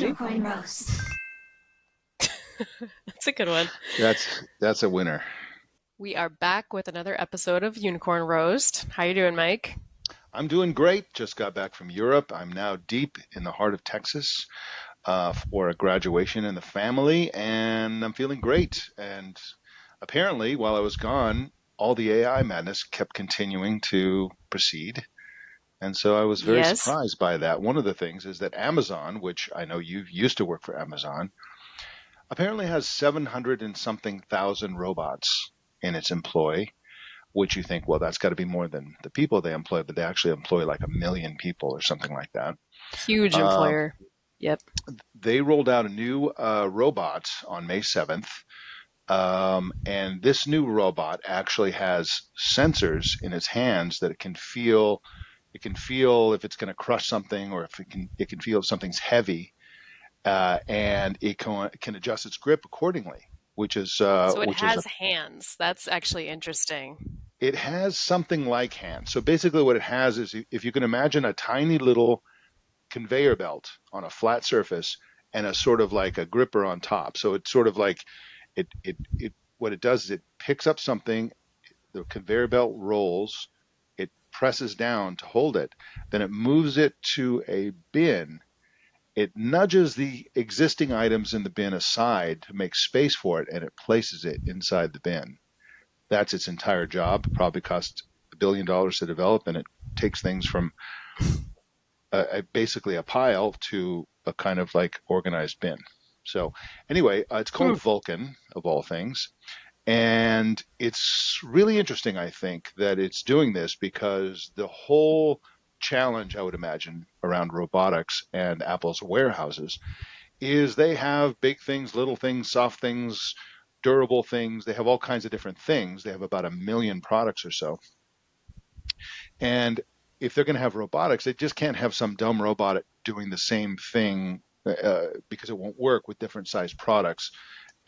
ready? Unicorn roast. That's a good one. That's a winner. We are back with another episode of Unicorn Roast. How you doing, Mike? I'm doing great. Just got back from Europe. I'm now deep in the heart of Texas for a graduation in the family, and I'm feeling great. And apparently, while I was gone, all the AI madness kept continuing to proceed. And so I was very Yes. surprised by that. One of the things is that Amazon, which I know you used to work for Amazon, apparently has 700 and something thousand robots in its employ, which you think, well, that's got to be more than the people they employ, but they actually employ like 1 million people or something like that. Huge Uh, employer. Yep. they rolled out a new robot on May 7th. And this new robot actually has sensors in its hands that it can feel. It can feel if it's going to crush something, or if it can feel if something's heavy, and it can adjust its grip accordingly, So it which is has hands. That's actually interesting. it has something like hands. So basically, what it has is, if you can imagine a tiny little conveyor belt on a flat surface and a sort of like a gripper on top. So it's sort of like it what it does is it picks up something, the conveyor belt rolls, it presses down to hold it, then it moves it to a bin. It nudges the existing items in the bin aside to make space for it, and it places it inside the bin. That's its entire job. Probably cost $1 billion to develop, and it takes things from basically a pile to a kind of like organized bin. So anyway, it's Hmm. called Vulcan, of all things. And it's really interesting, I think, that it's doing this because the whole challenge, I would imagine, around robotics and Apple's warehouses is they have big things, little things, soft things, durable things. They have all kinds of different things. They have about 1 million products or so. And if they're going to have robotics, they just can't have some dumb robot doing the same thing because it won't work with different sized products.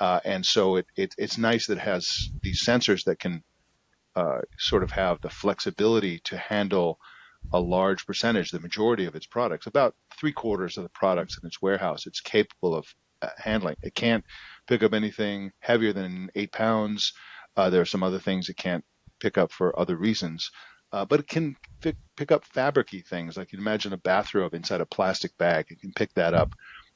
And so it's nice that it has these sensors that can sort of have the flexibility to handle a large percentage, the majority of its products, about 3/4 of the products in its warehouse, it's capable of handling. It can't pick up anything heavier than 8 pounds. There are some other things it can't pick up for other reasons. But it can pick up fabricy things, like you'd imagine a bathrobe inside a plastic bag. It can pick that up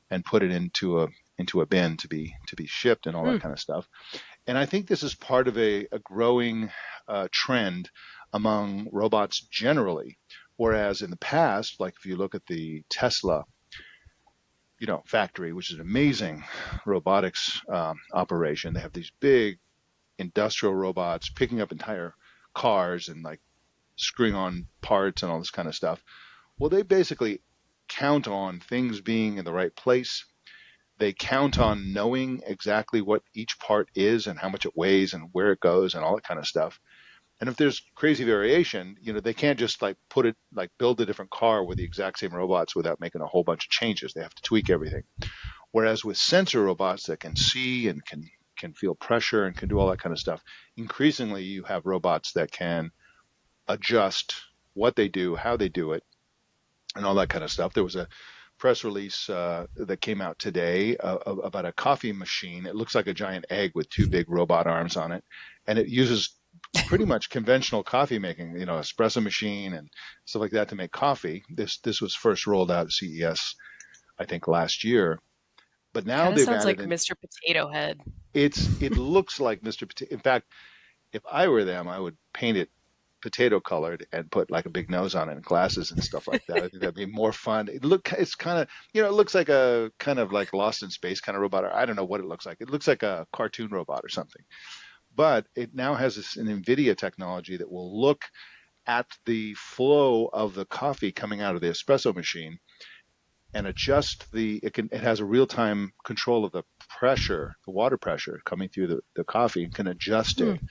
and put it into a bin to be shipped and all Hmm. that kind of stuff. And I think this is part of a growing trend among robots generally. Whereas in the past, like if you look at the Tesla, factory, which is an amazing robotics operation, they have these big industrial robots picking up entire cars and like screwing on parts and all this kind of stuff. Well, they basically count on things being in the right place. They count on knowing exactly what each part is and how much it weighs and where it goes and all that kind of stuff. And if there's crazy variation, they can't just like put it like build a different car with the exact same robots without making a whole bunch of changes. They have to tweak everything. Whereas with sensor robots that can see and can feel pressure and can do all that kind of stuff, increasingly you have robots that can adjust what they do, how they do it, and all that kind of stuff. There was a press release that came out today about a coffee machine. It looks like a giant egg with two big robot arms on it, and it uses pretty much conventional coffee making, espresso machine and stuff like that to make coffee. This was first rolled out at CES, I think, last year. But now Kind of they've sounds added like an. Mr. Potato Head. It looks like Mr. Potato. In fact, if I were them, I would paint it potato colored and put like a big nose on it and glasses and stuff like that. I think that'd be more fun. It's kind of, it looks like a kind of like Lost in Space kind of robot, or I don't know what it looks like. It looks like a cartoon robot or something. But it now has an NVIDIA technology that will look at the flow of the coffee coming out of the espresso machine and adjust it has a real time control of the pressure, the water pressure coming through the coffee, and can adjust Hmm. it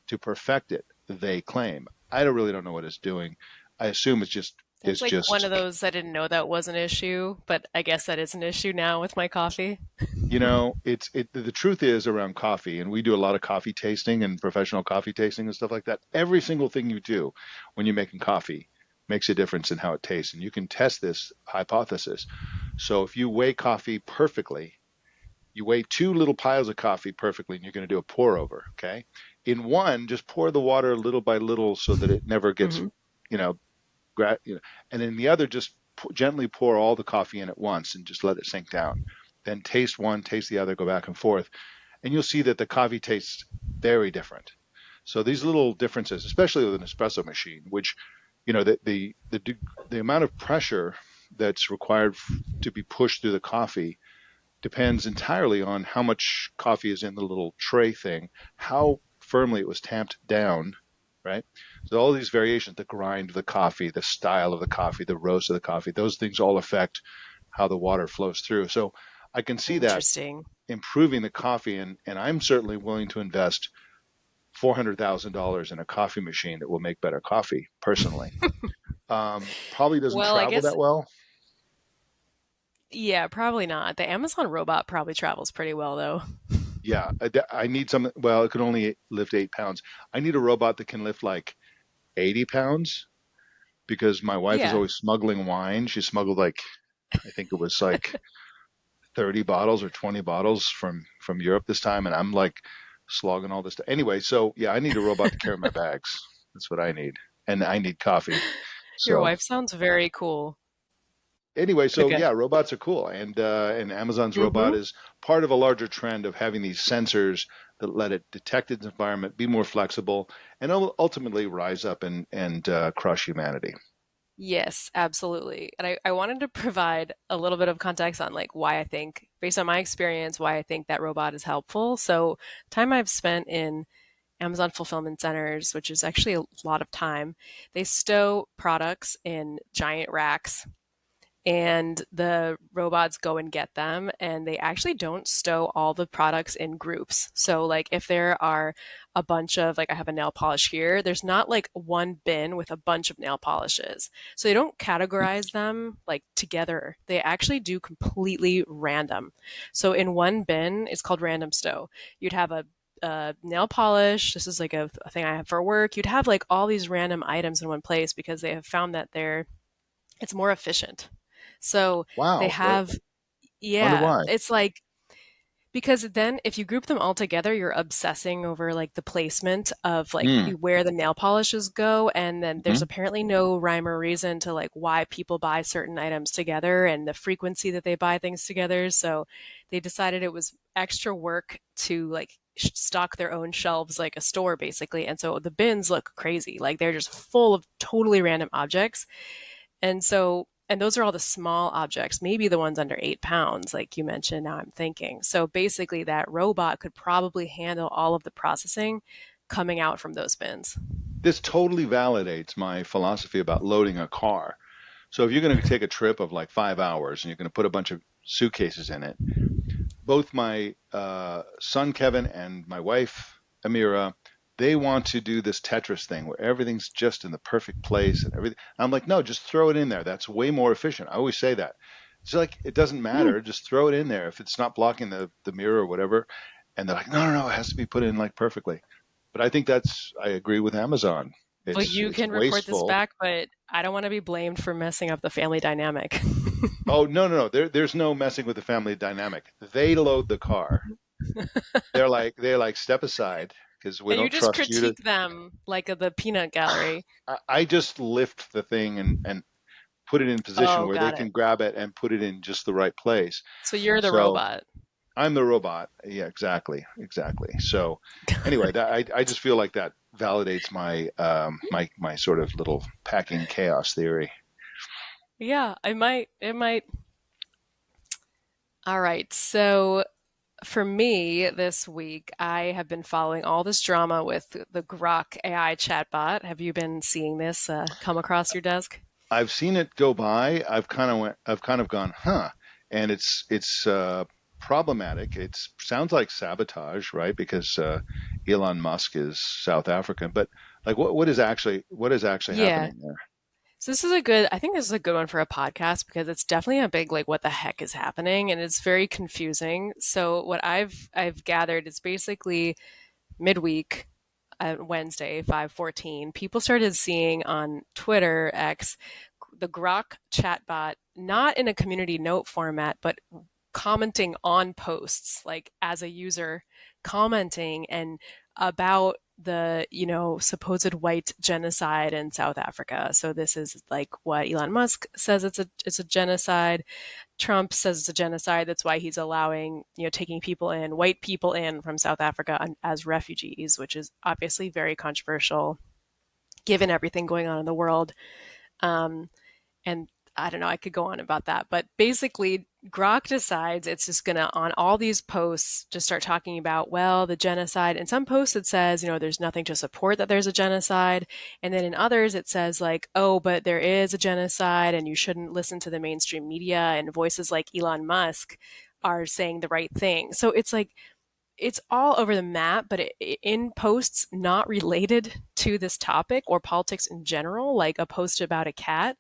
to perfect it, they claim. I don't really don't know what it's doing. I assume That's it's like one just of those I didn't know that was an issue, but I guess that is an issue now with my coffee. the truth is around coffee, and we do a lot of coffee tasting and professional coffee tasting and stuff like that. Every single thing you do when you're making coffee makes a difference in how it tastes. And you can test this hypothesis. So if you weigh coffee perfectly, you weigh two little piles of coffee perfectly, and you're going to do a pour over. Okay. In one, just pour the water little by little so that it never gets, Hmm. you know, and in the other, just gently pour all the coffee in at once and just let it sink down. Then taste one, taste the other, go back and forth, and you'll see that the coffee tastes very different. So these little differences, especially with an espresso machine, which the amount of pressure that's required to be pushed through the coffee depends entirely on how much coffee is in the little tray thing, how firmly it was tamped down, right? So all these variations, the grind of the coffee, the style of the coffee, the roast of the coffee, those things all affect how the water flows through. So I can see that Interesting. improving the coffee, and I'm certainly willing to invest $400,000 in a coffee machine that will make better coffee personally. Probably doesn't Well, I travel guess, that well. yeah, probably not. The Amazon robot probably travels pretty well, though. Yeah, I need something. Well, it can only lift 8 pounds. I need a robot that can lift like 80 pounds because my wife is Yeah. always smuggling wine. She smuggled like, I think it was like 30 bottles or 20 bottles from Europe this time, and I'm like slogging all this stuff. Anyway, so yeah, I need a robot to carry my bags. That's what I need, and I need coffee. Your So wife sounds very cool. anyway, so Okay. yeah, robots are cool, and Amazon's robot Hmm. is part of a larger trend of having these sensors that let it detect its environment, be more flexible, and ultimately rise up and crush humanity. Yes, absolutely. And I wanted to provide a little bit of context on like why I think, based on my experience, why I think that robot is helpful. So, time I've spent in Amazon fulfillment centers, which is actually a lot of time, they stow products in giant racks and the robots go and get them, and they actually don't stow all the products in groups. So like if there are a bunch of, like, I have a nail polish here, there's not like one bin with a bunch of nail polishes, so they don't categorize them like together. They actually do completely random. So in one bin, it's called random stow, you'd have a nail polish. This is like a thing I have for work. You'd have like all these random items in one place because they have found that it's more efficient. So they Wow, have, wonder yeah, why? it's like, because then if you group them all together, you're obsessing over like the placement of like Hmm. where the nail polishes go. And then there's Hmm. apparently no rhyme or reason to like why people buy certain items together and the frequency that they buy things together. So they decided it was extra work to like stock their own shelves like a store basically. And so the bins look crazy. Like they're just full of totally random objects. And so, and those are all the small objects, maybe the ones under 8 pounds, like you mentioned. Now I'm thinking. So basically, that robot could probably handle all of the processing coming out from those bins. This totally validates my philosophy about loading a car. So if you're going to take a trip of like 5 hours and you're going to put a bunch of suitcases in it, both my son Kevin and my wife Amira, they want to do this Tetris thing where everything's just in the perfect place and everything. I'm like, no, just throw it in there. That's way more efficient. I always say that. It's like it doesn't Hmm. matter. Just throw it in there if it's not blocking the mirror or whatever. And they're like, no, no, no, it has to be put in like perfectly. But I think I agree with Amazon. Well, It's you it's can report this wasteful. back, but I don't want to be blamed for messing up the family dynamic. Oh, no, no, no. There's no messing with the family dynamic. They load the car. They're like step aside because we And you don't just trust you to. critique them like the peanut gallery. I just lift the thing and put it in position Oh, where they got it. can grab it and put it in just the right place. So you're the So robot. I'm the robot. Yeah, exactly, exactly. So anyway, that I just feel like that validates my sort of little packing chaos theory. Yeah, I might. It might. All right. So for me this week, I have been following all this drama with the Grok AI chatbot. Have you been seeing this come across your desk? I've seen it go by. I've kind of gone, huh? And it's problematic. It sounds like sabotage, right? Because Elon Musk is South African. But like, what is actually Yeah. happening there? So I think this is a good one for a podcast because it's definitely a big like what the heck is happening, and it's very confusing. So what I've gathered is basically midweek. Wednesday, 5:14, people started seeing on Twitter X the Grok chatbot not in a community note format, but commenting on posts, like as a user commenting and about the supposed white genocide in South Africa. So this is like what Elon Musk says it's a genocide. Trump says it's a genocide. That's why he's allowing, taking people in, white people in from South Africa as refugees, which is obviously very controversial given everything going on in the world. And I don't know, I could go on about that. But basically, Grok decides it's just going to, on all these posts, just start talking about, well, the genocide. In some posts, it says, there's nothing to support that there's a genocide. And then in others, it says, like, oh, but there is a genocide and you shouldn't listen to the mainstream media. And voices like Elon Musk are saying the right thing. So it's like, it's all over the map, but in posts not related to this topic or politics in general, like a post about a cat,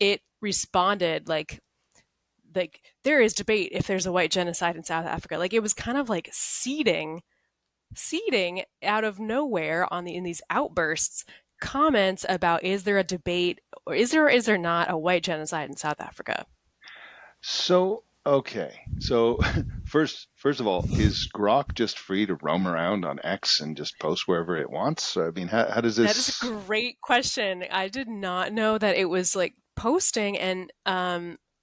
it responded like there is debate if there's a white genocide in South Africa. Like it was kind of like seeding out of nowhere in these outbursts comments about, is there a debate or is there not a white genocide in South Africa? So, okay. So first of all, is Grok just free to roam around on X and just post wherever it wants? I mean, how does That is a this? great question. I did not know that it was like posting, and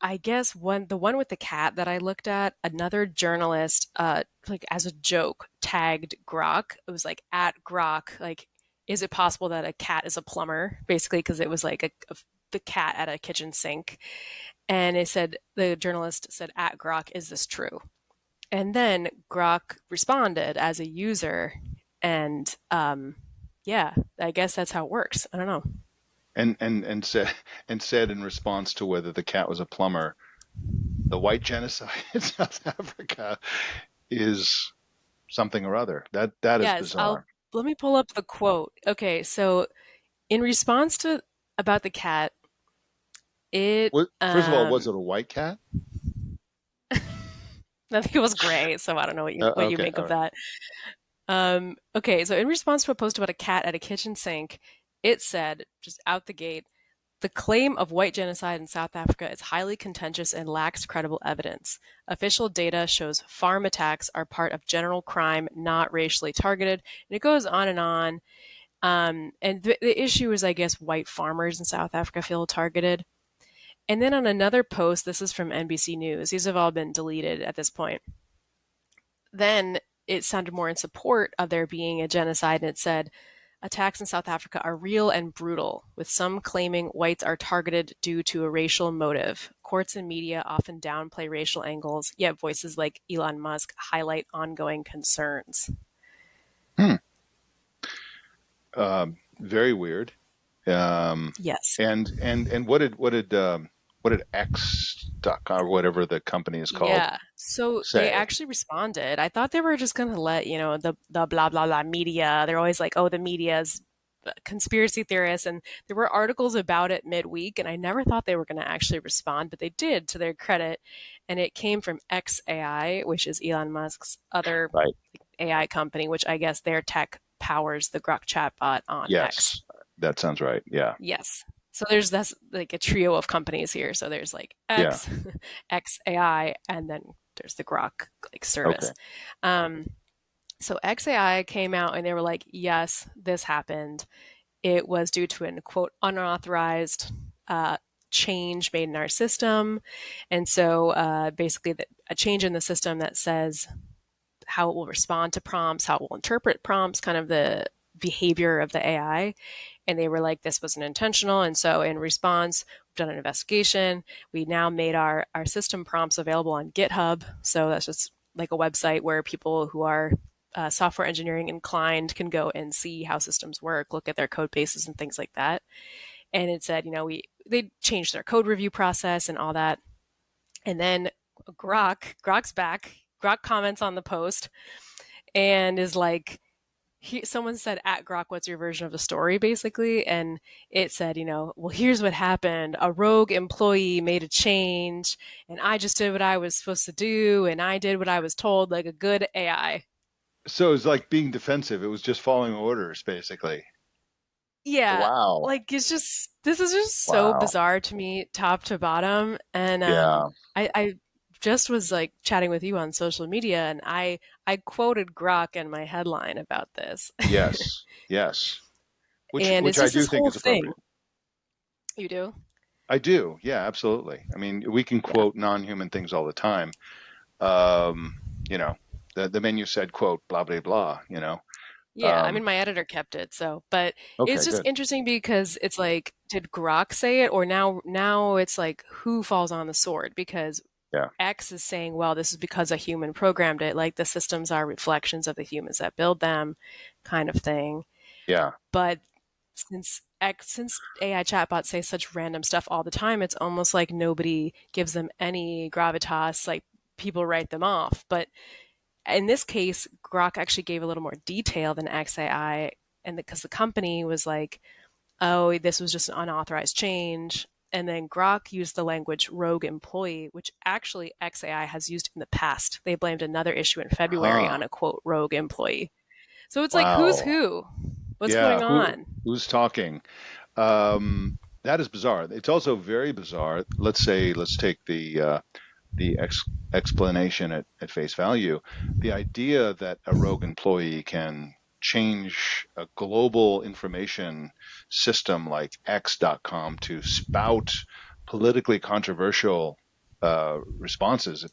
I guess the one with the cat that I looked at, another journalist like as a joke tagged Grok. It was like at Grok, like, is it possible that a cat is a plumber? Basically, because it was like the cat at a kitchen sink. And the journalist said, at Grok, is this true? And then Grok responded as a user, and yeah, I guess that's how it works. I don't know. And said in response to whether the cat was a plumber, the white genocide in South Africa is something or other. That is Yes, I'll bizarre. let me pull up the quote. Okay, so in response to about the cat, it First of all, was it a white cat? I think it was gray, so I don't know what you Okay, make all of right. that. Okay, so in response to a post about a cat at a kitchen sink, it said, just out the gate, the claim of white genocide in South Africa is highly contentious and lacks credible evidence. Official data shows farm attacks are part of general crime, not racially targeted. And it goes on and on. And the issue is, I guess, white farmers in South Africa feel targeted. And then on another post, this is from NBC News. These have all been deleted at this point. Then it sounded more in support of there being a genocide, and it said, attacks in South Africa are real and brutal, with some claiming whites are targeted due to a racial motive. Courts and media often downplay racial angles, yet voices like Elon Musk highlight ongoing concerns. Hmm. Very weird. Yes. And what did X.com or whatever the company is called Yeah. So they say? actually responded. I thought they were just going to let, the blah, blah, blah media. They're always like, oh, the media's conspiracy theorists. And there were articles about it midweek. And I never thought they were going to actually respond, but they did, to their credit. And it came from XAI, which is Elon Musk's other Right. AI company, which I guess their tech powers the Grok chatbot on X. Yes, that sounds right. Yeah. Yes. So there's that's like a trio of companies here. So there's like Yeah. XAI, and then there's the Grok like Okay. service. Um, so XAI came out and they were like, yes, this happened. It was due to an quote unauthorized change made in our system, and so basically a change in the system that says how it will respond to prompts, how it will interpret prompts, kind of the behavior of the AI. And they were like, this wasn't intentional. And so in response, we've done an investigation. We now made our system prompts available on GitHub. So that's just like a website where people who are software engineering inclined can go and see how systems work, look at their code bases and things like that. And it said, they changed their code review process and all that. And then Grok's back. Grok comments on the post and is like, someone said, at Grok, what's your version of the story, basically? And it said, well, here's what happened. A rogue employee made a change, and I just did what I was supposed to do, and I did what I was told, like a good AI. So it's like being defensive. It was just following orders, basically. Yeah, Wow. like it's just this is just so Wow. bizarre to me, top to bottom. And Yeah. I just was like chatting with you on social media, and I quoted Grok in my headline about this, Yes. Yes. and Which it's I just do this think whole is thing. appropriate. You do? I do. Yeah, absolutely. I mean, we can Yeah. quote non-human things all the time. Um, you know, the menu said, quote, blah, blah, blah, you know. Yeah, I Um, mean, my editor kept it, so, but it's okay, just good. interesting because it's like, did Grok say it, or now it's like who falls on the sword? Because Yeah. X is saying, well, this is because a human programmed it, like the systems are reflections of the humans that build them, kind of thing. Yeah. But since AI chatbots say such random stuff all the time, it's almost like nobody gives them any gravitas, like people write them off. But in this case, Grok actually gave a little more detail than XAI, and because the company was like, "Oh, this was just an unauthorized change," and then Grok used the language "rogue employee," which actually XAI has used in the past. They blamed another issue in February Huh. on a quote "rogue employee." So it's like, who's Wow. who? What's Yeah. going on? Who's talking? That is bizarre. It's also very bizarre. Let's take the explanation at face value. The idea that a rogue employee can change a global information system like X.com to spout politically controversial responses, Yes.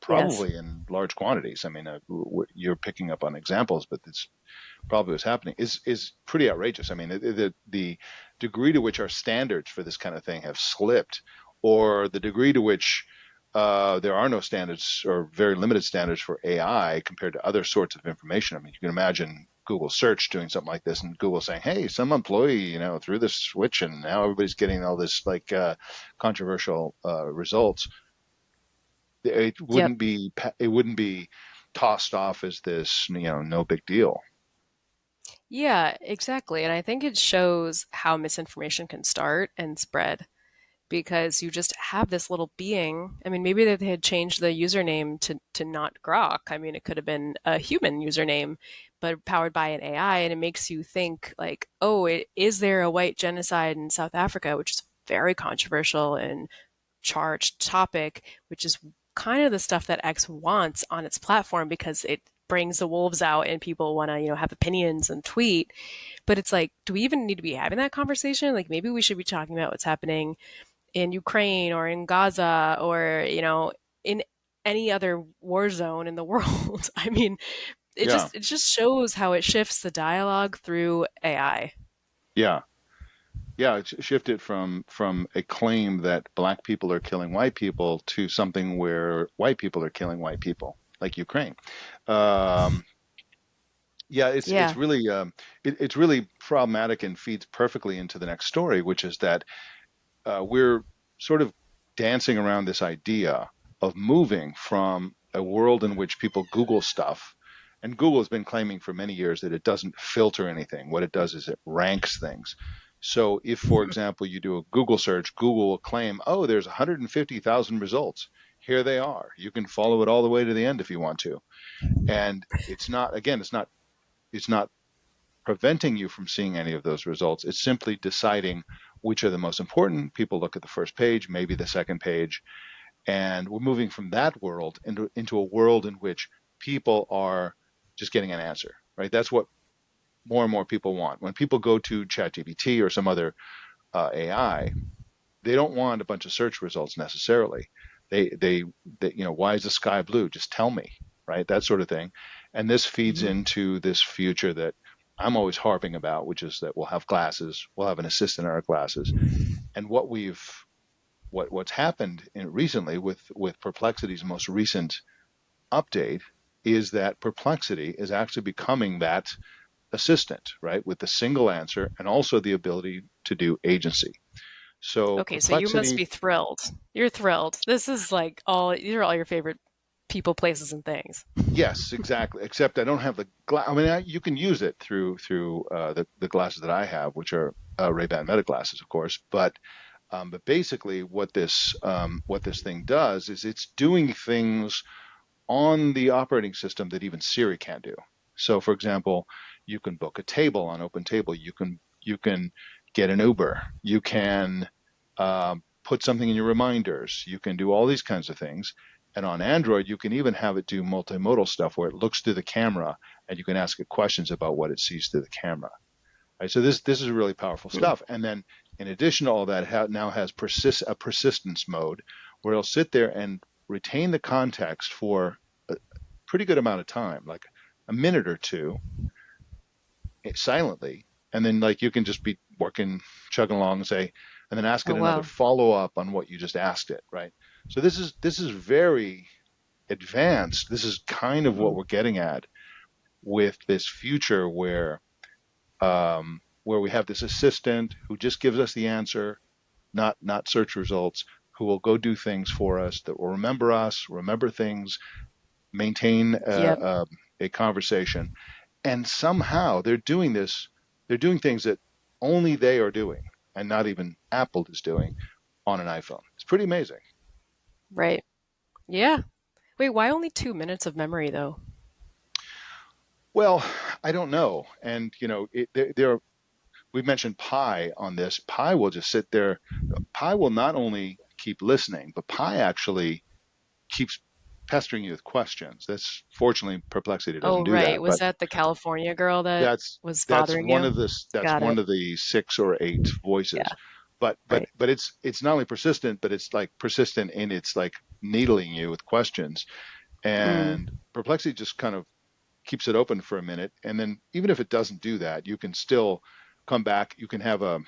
probably in large quantities. I mean, you're picking up on examples, but it's probably what's happening is pretty outrageous. I mean, the degree to which our standards for this kind of thing have slipped, or the degree to which there are no standards or very limited standards for AI compared to other sorts of information. I mean, you can imagine Google search doing something like this and Google saying, hey, some employee, threw this switch and now everybody's getting all this like controversial results. Yep. It wouldn't be tossed off as this, no big deal. Yeah, exactly. And I think it shows how misinformation can start and spread because you just have this little being. I mean, maybe that they had changed the username to not Grok. I mean, it could have been a human username, but powered by an AI, and it makes you think like, oh, is there a white genocide in South Africa, which is very controversial and charged topic, which is kind of the stuff that X wants on its platform because it brings the wolves out and people want to have opinions and tweet. But it's like, do we even need to be having that conversation? Like maybe we should be talking about what's happening in Ukraine or in Gaza or, in any other war zone in the world. I mean, it Yeah. just it just shows how it shifts the dialogue through AI. Yeah. Yeah, it's shifted from a claim that black people are killing white people to something where white people are killing white people, like Ukraine. Um, yeah, it's Yeah. really it's really problematic and feeds perfectly into the next story, which is that we're sort of dancing around this idea of moving from a world in which people Google stuff, and Google has been claiming for many years that it doesn't filter anything. What it does is it ranks things. So if, for example, you do a Google search, Google will claim, oh, there's 150,000 results. Here they are. You can follow it all the way to the end if you want to. And it's not, again, it's not preventing you from seeing any of those results. It's simply deciding which are the most important. People look at the first page, maybe the second page, and we're moving from that world into a world in which people are just getting an answer, right? That's what more and more people want. When people go to ChatGPT or some other AI, they don't want a bunch of search results necessarily. Why is the sky blue? Just tell me, right? That sort of thing. And this feeds Mhm. into this future that I'm always harping about, which is that we'll have glasses, we'll have an assistant in our glasses. And what's happened recently with Perplexity's most recent update is that Perplexity is actually becoming that assistant, right? With the single answer and also the ability to do agency. So Okay, so you must Perplexity. be thrilled. You're thrilled. This is like all these are all your favorite people, places, and things. Yes, exactly. Except I don't have the glass. I mean, you can use it through the glasses that I have, which are Ray-Ban Meta glasses, of course. But basically, what this thing does is it's doing things on the operating system that even Siri can't do. So, for example, you can book a table on Open Table. You can get an Uber. You can put something in your reminders. You can do all these kinds of things. And on Android, you can even have it do multimodal stuff where it looks through the camera and you can ask it questions about what it sees through the camera. Right? So this is really powerful Hmm. stuff. And then in addition to all that, now has a persistence mode where it'll sit there and retain the context for a pretty good amount of time, like a minute or two, silently, and then like you can just be working, chugging along, and say, and then ask Oh, it another wow. follow up on what you just asked it, right? So this is very advanced. This is kind of what Hmm. we're getting at with this future where we have this assistant who just gives us the answer, not search results, who will go do things for us, that will remember us, remember things, maintain Yep. a conversation, and somehow they're doing this. They're doing things that only they are doing, and not even Apple is doing on an iPhone. It's pretty amazing. Right. Yeah. Wait, why only 2 minutes of memory though? Well, I don't know, and there we mentioned Pi on this. Pi will just sit there. Pi will not only keep listening, but Pi actually keeps pestering you with questions. That's fortunately Perplexity doesn't Oh, do right. that, Was but that the California girl that that's was that's bothering one you? of the that's Got one it. of the 6 or 8 voices. Yeah. But Right. but it's not only persistent, but it's like persistent in its like needling you with questions. Mm. And Perplexity just kind of keeps it open for a minute, and then even if it doesn't do that, you can still come back. You can have a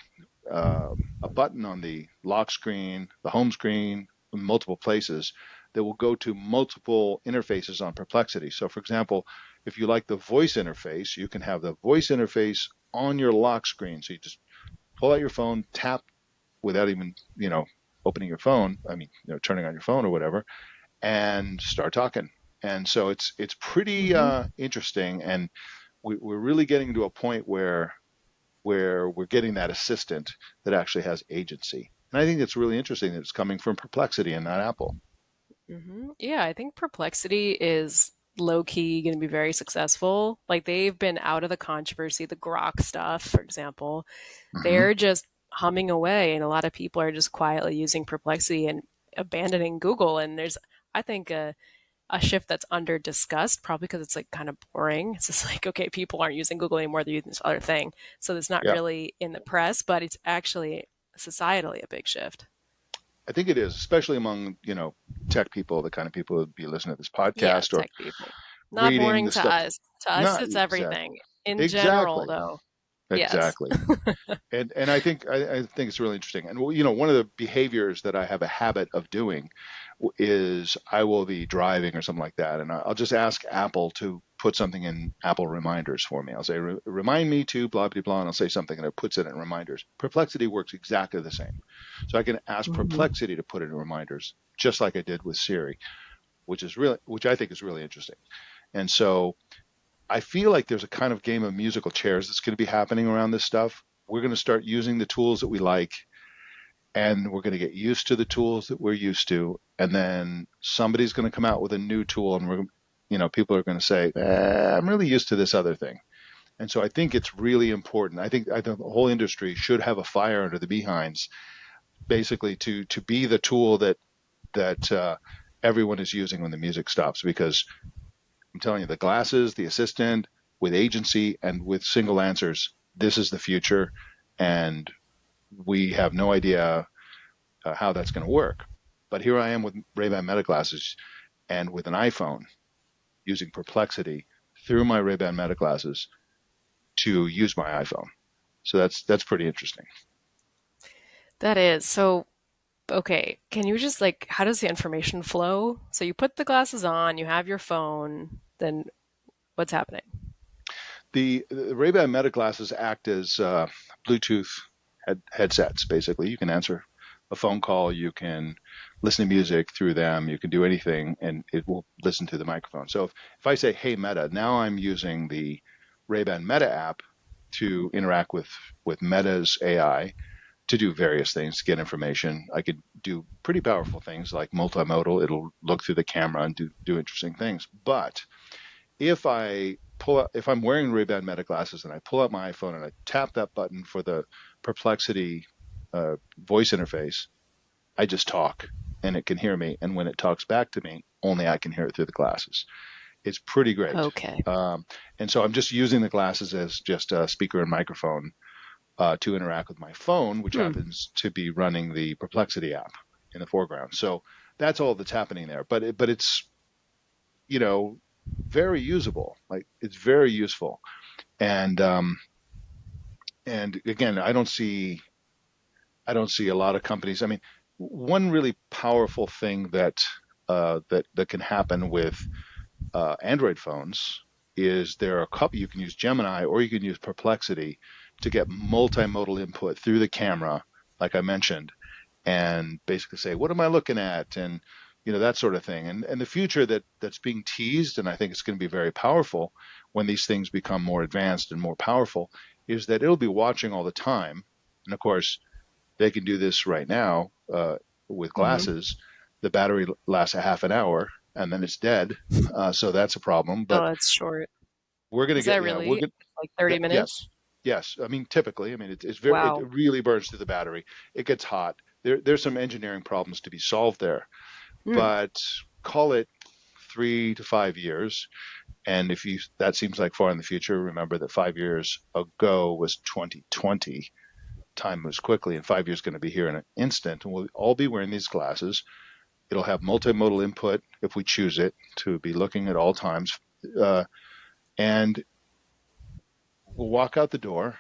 button on the lock screen, the home screen, in multiple places that will go to multiple interfaces on Perplexity. So, for example, if you like the voice interface, you can have the voice interface on your lock screen. So you just pull out your phone, tap without even, opening your phone. I mean, turning on your phone or whatever, and start talking. And so it's pretty Hmm. interesting, and we're really getting to a point where we're getting that assistant that actually has agency. And I think it's really interesting that it's coming from Perplexity and not Apple. Hmm. Yeah, I think Perplexity is low key going to be very successful. Like they've been out of the controversy, the Grok stuff, for example. Hmm. They're just humming away, and a lot of people are just quietly using Perplexity and abandoning Google. And there's, I think, a shift that's under discussed, probably because it's like kind of boring. It's just like, okay, people aren't using Google anymore, they're using this other thing. So it's not Yeah, really in the press, but it's actually societally a big shift. I think it is, especially among, tech people, the kind of people who'd be listening to this Yeah, podcast or tech people. Not reading boring the to stuff. us. To us, Not it's everything. exactly. In general, Exactly. though, yes. Exactly. And I think it's really interesting. And one of the behaviors that I have a habit of doing is I will be driving or something like that, and I'll just ask Apple to put something in Apple reminders for me. I'll say, Remind me to blah blah blah," and I'll say something, and it puts it in reminders. Perplexity works exactly the same, so I can ask Hmm. Perplexity to put it in reminders, just like I did with Siri, which I think is really interesting. And so I feel like there's a kind of game of musical chairs that's going to be happening around this stuff. We're going to start using the tools that we like, and we're going to get used to the tools that we're used to. And then somebody's going to come out with a new tool, and people are going to say, I'm really used to this other thing. And so I think it's really important. I think the whole industry should have a fire under the behinds, basically to be the tool that everyone is using when the music stops, because I'm telling you, the glasses, the assistant with agency and with single answers, this is the future. And we have no idea how that's going to work. But here I am with Ray-Ban Meta glasses and with an iPhone using Perplexity through my Ray-Ban Meta glasses to use my iPhone. So that's pretty interesting. That is. So, okay, can you just like, how does the information flow? So you put the glasses on, you have your phone, then what's happening? The Ray-Ban Meta glasses act as Bluetooth headsets. Basically, you can answer a phone call, you can listen to music through them, you can do anything, and it will listen to the microphone. So if I say, "Hey Meta," now I'm using the Ray-Ban Meta app to interact with Meta's AI to do various things, to get information. I could do pretty powerful things like multimodal. It'll look through the camera and do interesting things. But if I'm wearing Ray-Ban Meta glasses and I pull out my iPhone and I tap that button for the Perplexity voice interface, I just talk and it can hear me. And when it talks back to me, only I can hear it through the glasses. It's pretty great. Okay. Um, and so I'm just using the glasses as just a speaker and microphone to interact with my phone, which Hmm. happens to be running the Perplexity app in the foreground. So that's all that's happening there. But it's you know very usable. Like it's very useful. And and again, I don't see a lot of companies. I mean, one really powerful thing that can happen with Android phones is there are a couple. You can use Gemini or you can use Perplexity to get multimodal input through the camera, like I mentioned, and basically say, what am I looking at? And that sort of thing. And the future that's being teased, and I think it's going to be very powerful when these things become more advanced and more powerful, is that it'll be watching all the time. And of course, they can do this right now with Hmm. glasses. The battery lasts a half an hour and then it's dead. So that's a problem. But Oh, that's short. we're going to Is that get, yeah, we're really? going It's like 30 that, minutes? yes, yes. I mean, typically, I mean, it's very, it Wow. really burns through the battery. It gets hot. There's some engineering problems to be solved there, Hmm. but call it 3 to 5 years. And if you, that seems like far in the future, remember that 5 years ago was 2020. Time moves quickly, and 5 years is going to be here in an instant. And we'll all be wearing these glasses. It'll have multimodal input if we choose it to be looking at all times. Uh, and we'll walk out the door,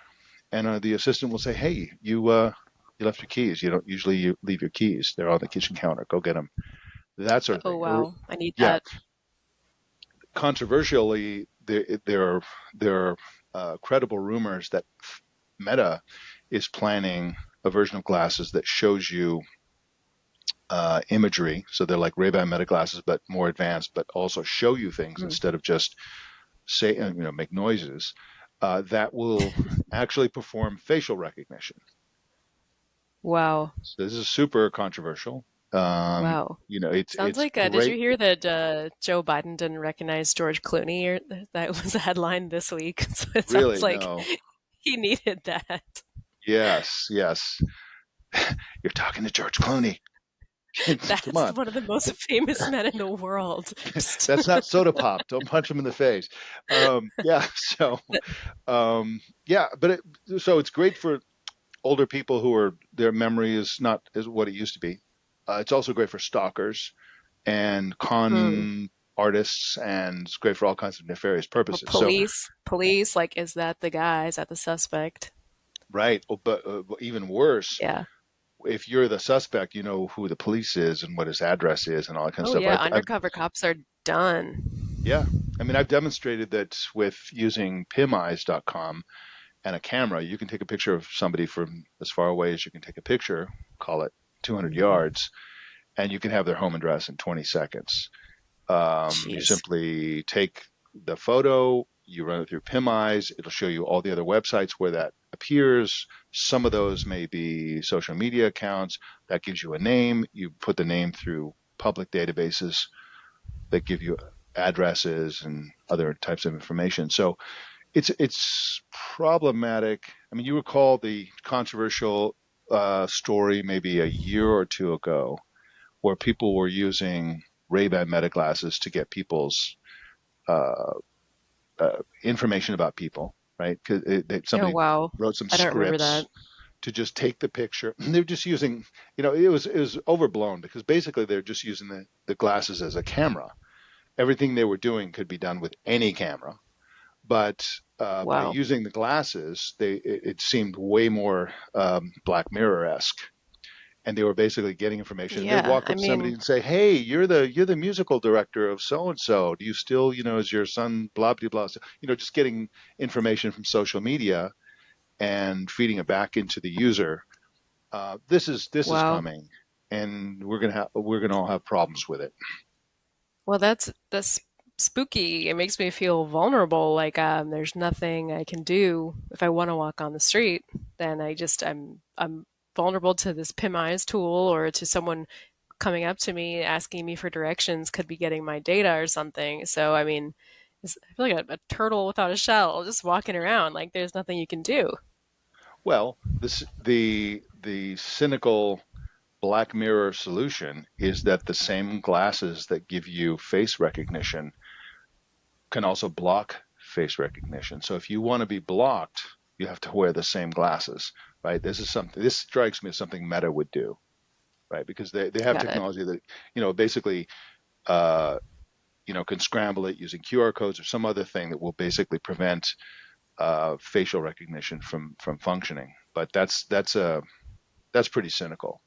and the assistant will say, "Hey, you left your keys. You don't usually you leave your keys. They're on the kitchen counter. Go get them." That sort of Oh, thing. wow. I need Yeah, that. controversially, there are credible rumors that Meta is planning a version of glasses that shows you imagery. So they're like Ray-Ban Meta glasses, but more advanced, but also show you things Hmm. instead of just say, make noises. That will actually perform facial recognition. Wow. So this is super controversial. Wow. It's Sounds it's like, did you great. hear that Joe Biden didn't recognize George Clooney? Or, that was a headline this week. So it sounds Really, like no. he needed that. Yes, yes. You're talking to George Clooney. Come That's on. one of the most famous men in the world. Psst. That's not soda pop. Don't punch him in the face. Yeah. Yeah, so it's great for older people who are their memory is not as what it used to be. It's also great for stalkers and Hmm. con artists, and it's great for all kinds of nefarious Or purposes. So, police, like, is that the guy? Is that the suspect? right, but even worse, Yeah. if you're the suspect, you know who the police is and what his address is and all that kind of Oh stuff. yeah, I've undercover cops are done. yeah, I mean, I've demonstrated that with using PimEyes.com and a camera, you can take a picture of somebody from as far away as you can take a picture, call it 200 Hmm. yards, and you can have their home address in 20 seconds. You Jeez. simply take the photo, you run it through PimEyes. It'll show you all the other websites where that appears. Some of those may be social media accounts. That gives you a name. You put the name through public databases that give you addresses and other types of information. So it's problematic. I mean, you recall the controversial story maybe a year or two ago where people were using Ray-Ban Meta glasses to get people's uh, information about people, right? Because Oh somebody wow. wrote some I don't remember that. scripts to just take the picture. They're just using, it was overblown because basically they're just using the glasses as a camera. Everything they were doing could be done with any camera, but by Wow. using the glasses, it seemed way more Black Mirror-esque, and they were basically getting information. They'd Yeah, walk I up to somebody mean, and say, "Hey, you're the musical director of so and so. Do you still, is your son blah blah blah?" So, just getting information from social media and feeding it back into the user. This is wow. coming, and we're gonna all have problems with it. Well, that's spooky. It makes me feel vulnerable. Like there's nothing I can do if I want to walk on the street. Then I'm vulnerable to this PIM eyes tool or to someone coming up to me asking me for directions. Could be getting my data or something. So I mean, I feel like a turtle without a shell, just walking around like there's nothing you can do. Well, the cynical Black Mirror solution is that the same glasses that give you face recognition can also block face recognition. So if you want to be blocked, you have to wear the same glasses, right? This strikes me as something Meta would do, right? Because they have Got it. technology that, basically uh, can scramble it using QR codes or some other thing that will basically prevent facial recognition from functioning. But that's pretty cynical.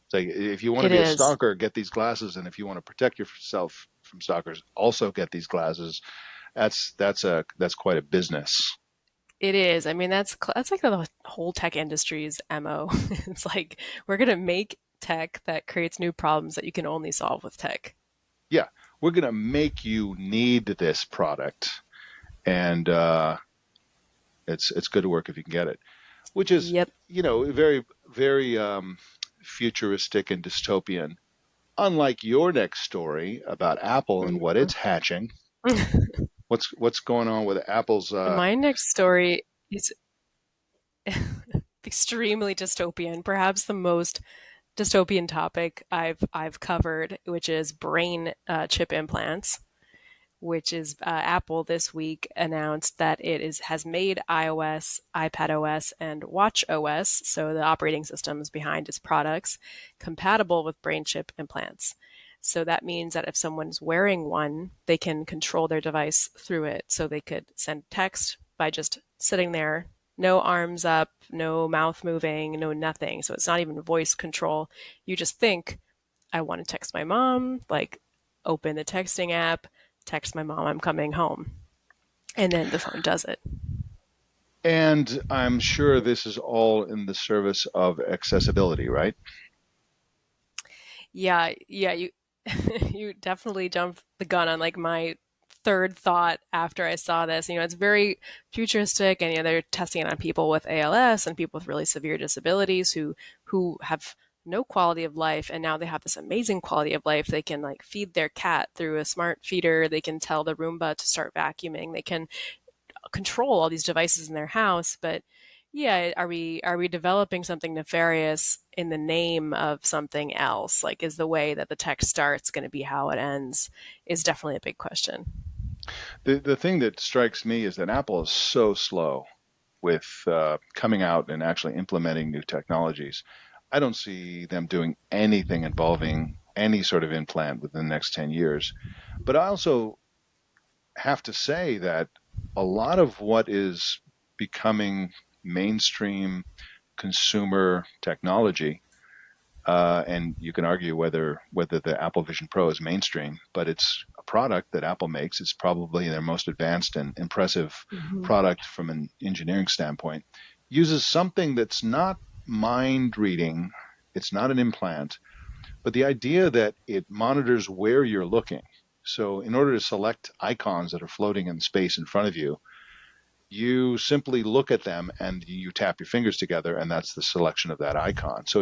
It's like if you want to It be a is. stalker, get these glasses, and if you want to protect yourself from stalkers, also get these glasses. That's quite a business. It is. I mean, that's like the whole tech industry's MO. It's like we're gonna make tech that creates new problems that you can only solve with tech. Yeah, we're gonna make you need this product, and it's good to work if you can get it. Which is, Yep. very very futuristic and dystopian. Unlike your next story about Apple and what Mhm. it's hatching. What's going on with Apple's My next story is extremely dystopian, perhaps the most dystopian topic I've covered, which is brain chip implants. Which is Apple this week announced that it is has made iOS, iPad OS, and Watch OS, so the operating systems behind its products, compatible with brain chip implants. So that means that if someone's wearing one, they can control their device through it. So they could send text by just sitting there, no arms up, no mouth moving, no nothing. So it's not even voice control. You just think, I want to text my mom, like open the texting app, text my mom I'm coming home, and then the phone does it. and I'm sure this is all in the service of accessibility, right? Yeah, yeah, you you definitely jumped the gun on like my third thought after I saw this. It's very futuristic, and they're testing it on people with ALS and people with really severe disabilities who have no quality of life, and now they have this amazing quality of life. They can like feed their cat through a smart feeder. They can tell the Roomba to start vacuuming. They can control all these devices in their house. But yeah, are we developing something nefarious in the name of something else? Like, is the way that the tech starts going to be how it ends? Is definitely a big question. The thing that strikes me is that Apple is so slow with coming out and actually implementing new technologies. I don't see them doing anything involving any sort of implant within the next 10 years. But I also have to say that a lot of what is becoming mainstream consumer technology, and you can argue whether the Apple Vision Pro is mainstream, but it's a product that Apple makes. It's probably their most advanced and impressive Mm-hmm. product from an engineering standpoint. Uses something that's not mind reading. It's not an implant, but the idea that it monitors where you're looking. So in order to select icons that are floating in space in front of you, you simply look at them and you tap your fingers together, and that's the selection of that icon. So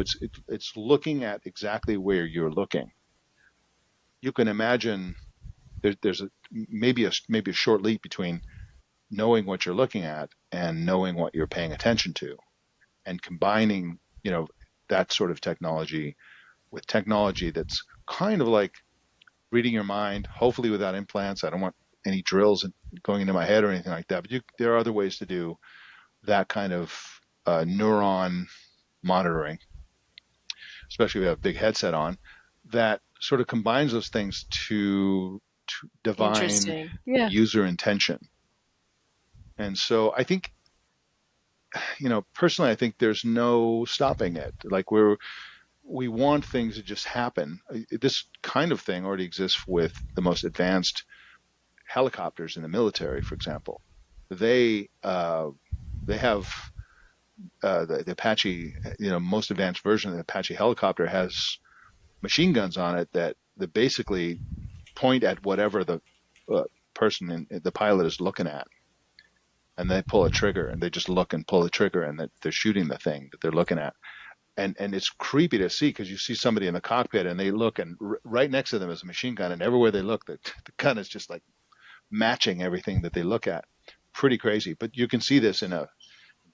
it's looking at exactly where you're looking. You can imagine there's maybe a short leap between knowing what you're looking at and knowing what you're paying attention to, and combining that sort of technology with technology that's kind of like reading your mind, hopefully without implants. I don't want any drills going into my head or anything like that. But there are other ways to do that kind of neuron monitoring, especially if you have a big headset on, that sort of combines those things to divine Interesting. Yeah. user intention. And so I think, personally, I think there's no stopping it. Like we want things to just happen. This kind of thing already exists with the most advanced helicopters in the military, for example. They they have the Apache, most advanced version of the Apache helicopter has machine guns on it that basically point at whatever the uh, the pilot is looking at, and they pull a trigger, and they just look and pull the trigger, and that they're shooting the thing that they're looking at. And it's creepy to see because you see somebody in the cockpit and they look, and right next to them is a machine gun, and everywhere they look, the gun is just like matching everything that they look at. Pretty crazy. But you can see this in a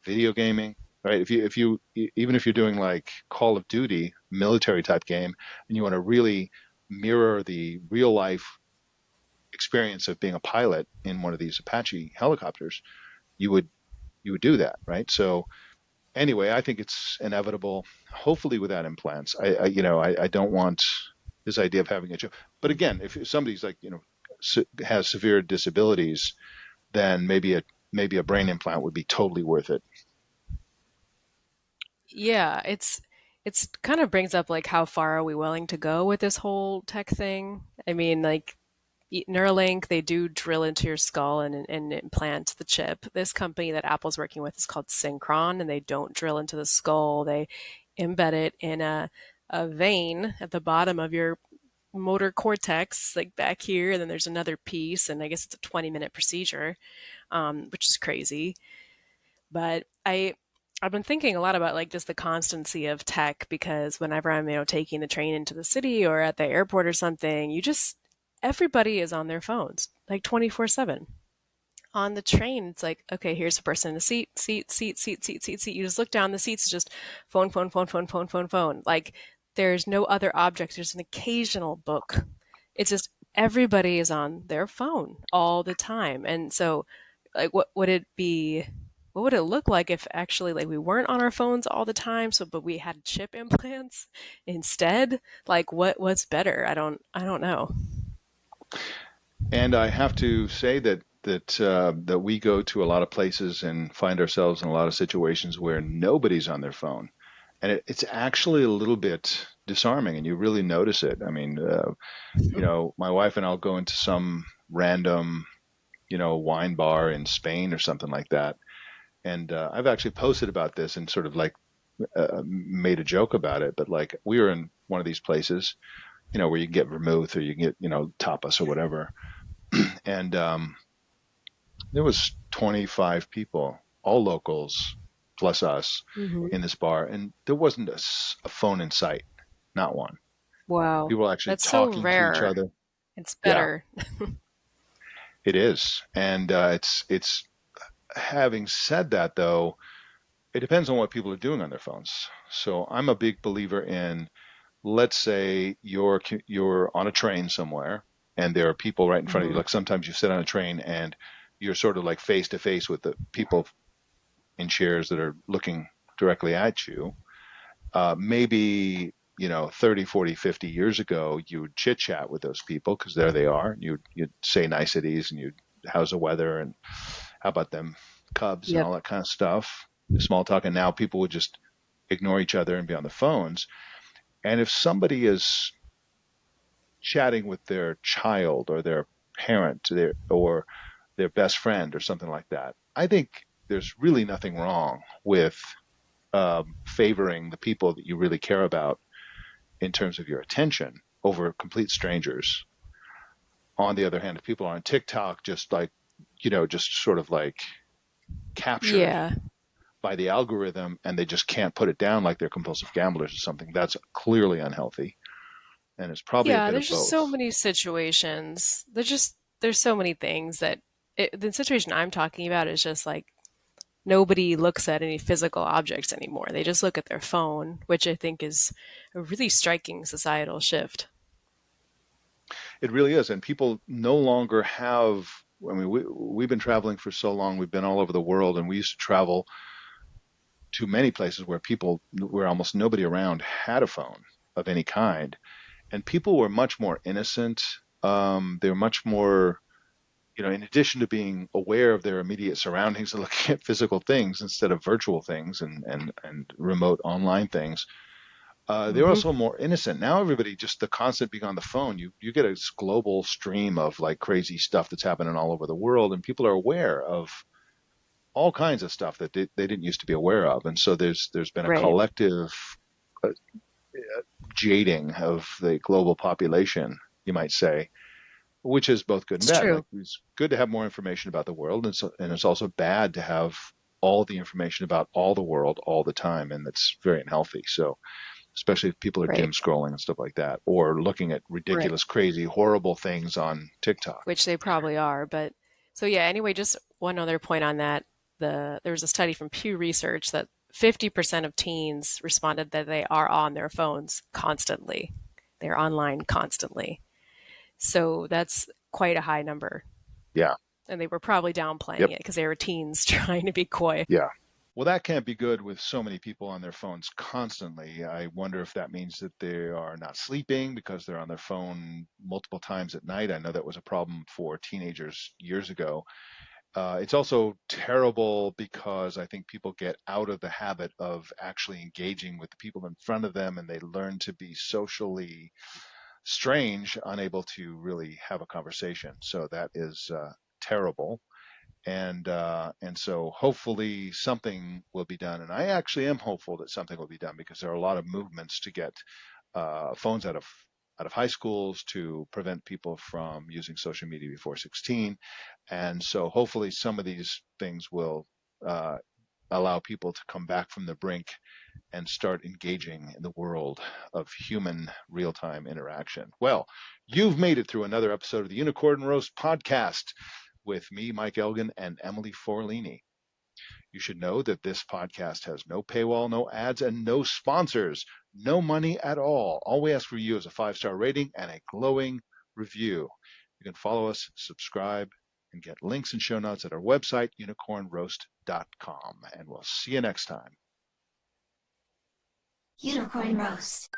video gaming, right? Even if you're doing like Call of Duty, military type game, and you want to really mirror the real life experience of being a pilot in one of these Apache helicopters, you would you would do that, right? So anyway, I think it's inevitable. Hopefully, without implants. I don't want this idea of having a chip. But again, if somebody's like has severe disabilities, then maybe a brain implant would be totally worth it. Yeah, it's kind of brings up like how far are we willing to go with this whole tech thing? I mean, like Neuralink, they do drill into your skull and implant the chip. This company that Apple's working with is called Synchron, and they don't drill into the skull. They embed it in a vein at the bottom of your motor cortex, like back here, and then there's another piece, and I guess it's a 20-minute procedure, which is crazy. But I've been thinking a lot about like just the constancy of tech because whenever I'm, taking the train into the city or at the airport or something, everybody is on their phones like 24/7. On the train, it's like, okay, here's a person in the seat. You just look down, the seats is just phone, phone, phone, phone, phone, phone, phone. Like there's no other object. There's an occasional book. It's just everybody is on their phone all the time. And so like what would it look like if actually like we weren't on our phones all the time, so but we had chip implants instead? Like what's better? I don't know. And I have to say that we go to a lot of places and find ourselves in a lot of situations where nobody's on their phone, and it's actually a little bit disarming, and you really notice it. I mean, my wife and I'll go into some random, wine bar in Spain or something like that, and I've actually posted about this and sort of like made a joke about it. But like we were in one of these places, where you can get vermouth or you can get, tapas or whatever, and there was 25 people, all locals, plus us, Hmm. in this bar, and there wasn't a phone in sight, not one. Wow, People were actually that's so talking to each rare. other. It's Yeah, better. it is, and it's. Having said that, though, it depends on what people are doing on their phones. So I'm a big believer in, let's say you're on a train somewhere, and there are people right in front of you. Hmm. Like sometimes you sit on a train and you're sort of like face to face with the people in chairs that are looking directly at you. Maybe, 30, 40, 50 years ago, you would chit chat with those people because there they are. You'd say niceties and how's the weather and how about them Cubs and Yep. all that kind of stuff, small talk. And now people would just ignore each other and be on the phones. And if somebody is chatting with their child or their parent or their best friend or something like that, I think there's really nothing wrong with favoring the people that you really care about in terms of your attention over complete strangers. On the other hand, if people are on TikTok, just like, just sort of like captured Yeah. by the algorithm and they just can't put it down like they're compulsive gamblers or something, that's clearly unhealthy. And it's probably a Yeah, bit of there's just so both. many situations. There's so many things that the situation I'm talking about is just like nobody looks at any physical objects anymore. They just look at their phone, which I think is a really striking societal shift. It really is. And people no longer have, I mean, we've been traveling for so long, we've been all over the world, and we used to travel to many places where almost nobody around had a phone of any kind. And people were much more innocent. They were much more, in addition to being aware of their immediate surroundings and looking at physical things instead of virtual things and remote online things, they're Hmm. also more innocent. Now everybody, just the constant being on the phone, you get a global stream of like crazy stuff that's happening all over the world, and people are aware of all kinds of stuff that they didn't used to be aware of. And so there's been a Right. collective uh, jading of the global population, you might say, which is both good and It's bad. true. Like it's good to have more information about the world, and it's also bad to have all the information about all the world all the time, and that's very unhealthy. So especially if people are Right. dim scrolling and stuff like that, or looking at Right. ridiculous, crazy, horrible things on TikTok. Which they probably are. But so yeah, anyway, just one other point on that. There was a study from Pew Research that 50% of teens responded that they are on their phones constantly. They're online constantly. So that's quite a high number. Yeah. And they were probably downplaying Yep. it because they were teens trying to be coy. Yeah. Well, that can't be good with so many people on their phones constantly. I wonder if that means that they are not sleeping because they're on their phone multiple times at night. I know that was a problem for teenagers years ago. It's also terrible because I think people get out of the habit of actually engaging with the people in front of them, and they learn to be socially strange, unable to really have a conversation. So that is terrible. And so hopefully something will be done. And I actually am hopeful that something will be done because there are a lot of movements to get phones out of high schools to prevent people from using social media before 16. And so hopefully some of these things will uh, allow people to come back from the brink and start engaging in the world of human real-time interaction. Well, you've made it through another episode of the Unicorn Roast podcast with me, Mike Elgin, and Emily Forlini. You should know that this podcast has no paywall, no ads, and no sponsors, no money at all. All we ask for you is a 5-star rating and a glowing review. You can follow us, subscribe, and get links and show notes at our website, unicornroast.com. And we'll see you next time. Unicorn Roast.